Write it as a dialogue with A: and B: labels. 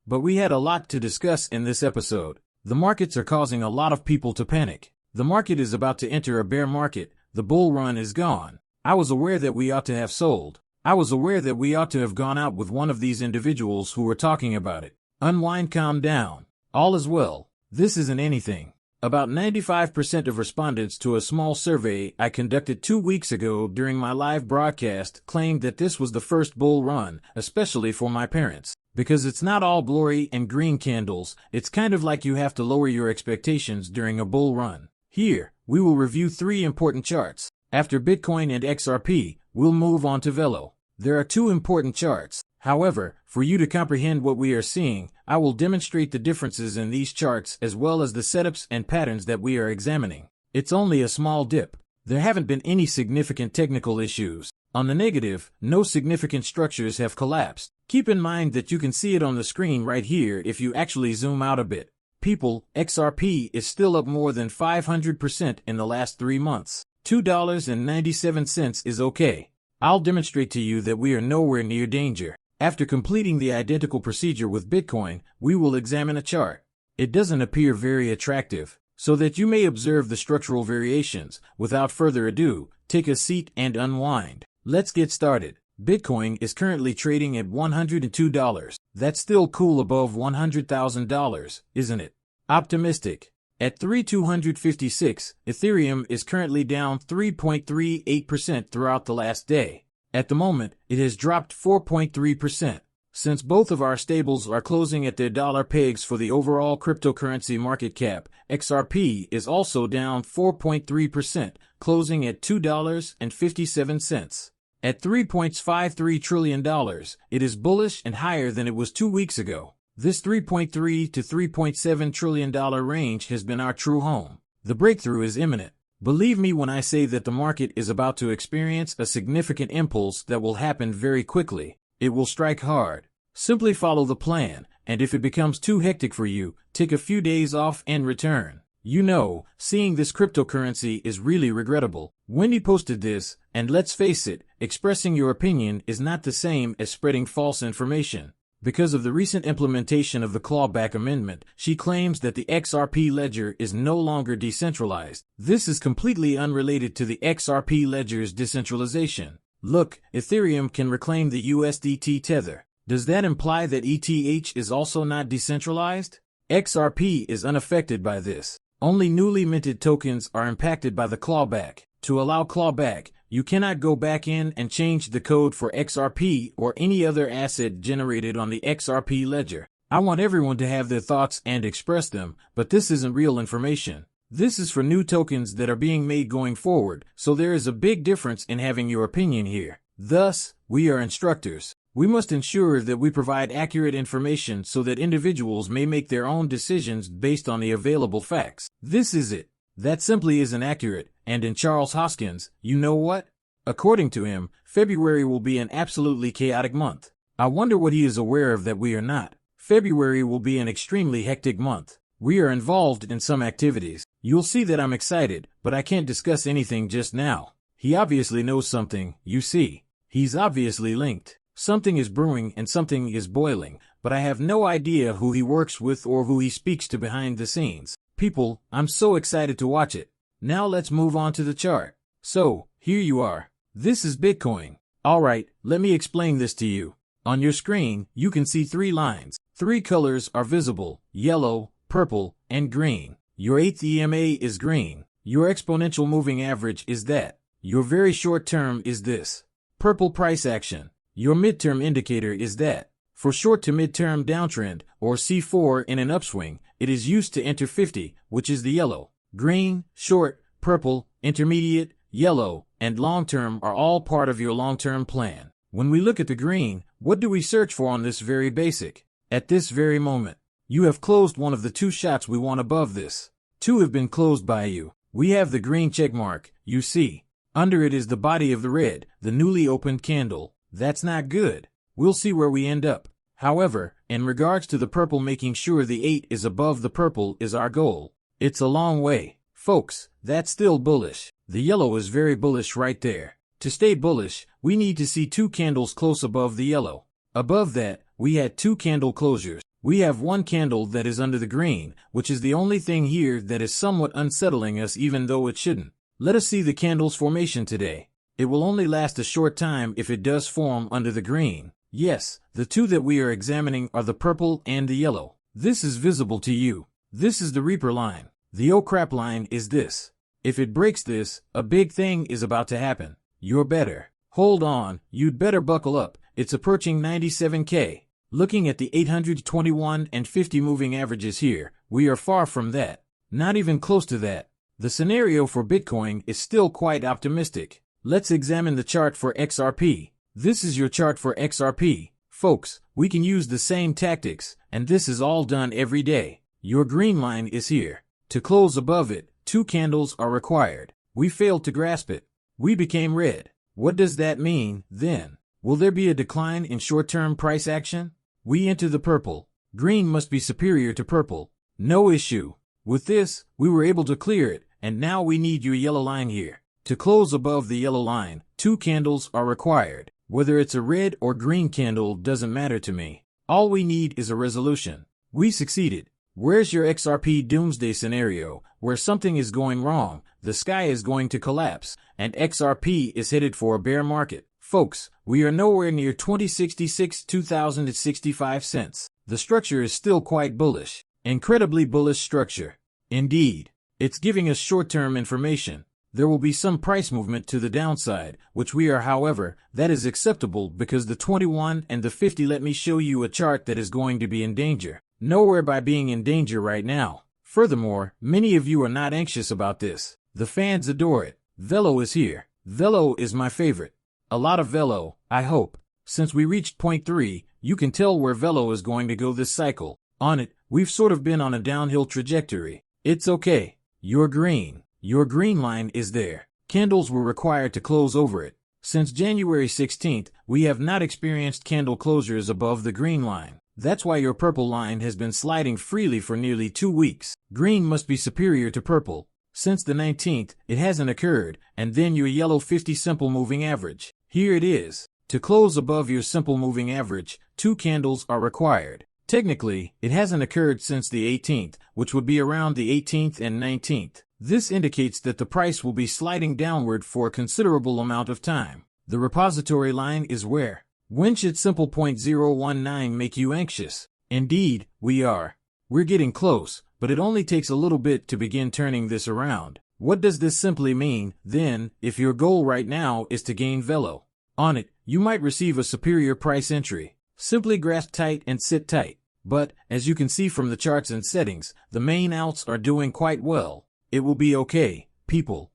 A: But we had a lot to discuss in this episode. The markets are causing a lot of people to panic. The market is about to enter a bear market. The bull run is gone. I was aware that we ought to have sold. I was aware that we ought to have gone out with one of these individuals who were talking about it. Unwind, calm down. All is well. This isn't anything. About 95% of respondents to a small survey I conducted 2 weeks ago during my live broadcast claimed that this was the first bull run, especially for my parents. Because it's not all glory and green candles, it's kind of like you have to lower your expectations during a bull run. Here, we will review 3 important charts. After Bitcoin and XRP, we'll move on to Velo. There are 2 important charts. However, for you to comprehend what we are seeing, I will demonstrate the differences in these charts as well as the setups and patterns that we are examining. It's only a small dip. There haven't been any significant technical issues. On the negative, no significant structures have collapsed. Keep in mind that you can see it on the screen right here if you actually zoom out a bit. People, XRP is still up more than 500% in the last 3 months. $2.97 is okay. I'll demonstrate to you that we are nowhere near danger. After completing the identical procedure with Bitcoin, we will examine a chart. It doesn't appear very attractive, so that you may observe the structural variations. Without further ado, take a seat and unwind. Let's get started. Bitcoin is currently trading at $102. That's still cool above $100,000, isn't it? Optimistic. At 3,256, Ethereum is currently down 3.38% throughout the last day. At the moment, it has dropped 4.3%. Since both of our stables are closing at their dollar pegs for the overall cryptocurrency market cap, XRP is also down 4.3%, closing at $2.57. At $3.53 trillion, it is bullish and higher than it was 2 weeks ago. This $3.3 to $3.7 trillion range has been our true home. The breakthrough is imminent. Believe me when I say that the market is about to experience a significant impulse that will happen very quickly. It will strike hard. Simply follow the plan, and if it becomes too hectic for you, take a few days off and return. You know, seeing this cryptocurrency is really regrettable. Wendy posted this, and let's face it, expressing your opinion is not the same as spreading false information. Because of the recent implementation of the clawback amendment, she claims that the XRP Ledger is no longer decentralized. This is completely unrelated to the XRP Ledger's decentralization. Look, Ethereum can reclaim the USDT tether. Does that imply that ETH is also not decentralized? XRP is unaffected by this. Only newly minted tokens are impacted by the clawback. To allow clawback, you cannot go back in and change the code for XRP or any other asset generated on the XRP Ledger. I want everyone to have their thoughts and express them, but this isn't real information. This is for new tokens that are being made going forward, so there is a big difference in having your opinion here. Thus, we are instructors. We must ensure that we provide accurate information so that individuals may make their own decisions based on the available facts. This is it. That simply isn't accurate, and in Charles Hoskins, you know what? According to him, February will be an absolutely chaotic month. I wonder what he is aware of that we are not. February will be an extremely hectic month. We are involved in some activities. You'll see that I'm excited, but I can't discuss anything just now. He obviously knows something, you see. He's obviously linked. Something is brewing and something is boiling, but I have no idea who he works with or who he speaks to behind the scenes. People, I'm so excited to watch it. Now let's move on to the chart. So, here you are. This is Bitcoin. Alright, let me explain this to you. On your screen, you can see 3 lines. 3 colors are visible: yellow, purple, and green. Your 8th EMA is green. Your exponential moving average is that. Your very short term is this. Purple price action. Your midterm indicator is that. For short to midterm downtrend, or C4 in an upswing, it is used to enter 50, which is the yellow. Green, short, purple, intermediate, yellow, and long-term are all part of your long-term plan. When we look at the green, what do we search for on this very basic? At this very moment, you have closed one of the 2 shots we want above this. 2 have been closed by you. We have the green check mark, you see. Under it is the body of the red, the newly opened candle. That's not good. We'll see where we end up. However, in regards to the purple, making sure the 8 is above the purple is our goal. It's a long way. Folks, that's still bullish. The yellow is very bullish right there. To stay bullish, we need to see 2 candles close above the yellow. Above that, we had 2 candle closures. We have one candle that is under the green, which is the only thing here that is somewhat unsettling us even though it shouldn't. Let us see the candle's formation today. It will only last a short time if it does form under the green. Yes, the two that we are examining are the purple and the yellow. This is visible to you. This is the Reaper line. The oh crap line is this. If it breaks this, a big thing is about to happen. You're better. Hold on, you'd better buckle up. It's approaching 97K. Looking at the 821 and 50 moving averages here, we are far from that. Not even close to that. The scenario for Bitcoin is still quite optimistic. Let's examine the chart for XRP. This is your chart for XRP. Folks, we can use the same tactics, and this is all done every day. Your green line is here. To close above it, 2 candles are required. We failed to grasp it. We became red. What does that mean, then? Will there be a decline in short-term price action? We enter the purple. Green must be superior to purple. No issue. With this, we were able to clear it, and now we need your yellow line here. To close above the yellow line, 2 candles are required. Whether it's a red or green candle doesn't matter to me. All we need is a resolution. We succeeded. Where's your XRP doomsday scenario, where something is going wrong, the sky is going to collapse, and XRP is headed for a bear market? Folks, we are nowhere near 2066 cents. The structure is still quite bullish. Incredibly bullish structure. Indeed. It's giving us short-term information. There will be some price movement to the downside, which we are, however, that is acceptable because the 21 and the 50 let me show you a chart that is going to be in danger. Nowhere by being in danger right now. Furthermore, many of you are not anxious about this. The fans adore it. Velo is here. Velo is my favorite. A lot of Velo, I hope. Since we reached point 3, you can tell where Velo is going to go this cycle. On it, we've sort of been on a downhill trajectory. It's okay. You're green. Your green line is there. Candles were required to close over it. Since January 16th, we have not experienced candle closures above the green line. That's why your purple line has been sliding freely for nearly 2 weeks. Green must be superior to purple. Since the 19th, it hasn't occurred, and then your yellow 50 simple moving average. Here it is. To close above your simple moving average, 2 candles are required. Technically, it hasn't occurred since the 18th, which would be around the 18th and 19th. This indicates that the price will be sliding downward for a considerable amount of time. The repository line is where? When should simple 0.019 make you anxious? Indeed, we are. We're getting close, but it only takes a little bit to begin turning this around. What does this simply mean, then, if your goal right now is to gain Velo? On it, you might receive a superior price entry. Simply grasp tight and sit tight. But, as you can see from the charts and settings, the main alts are doing quite well. It will be okay, people.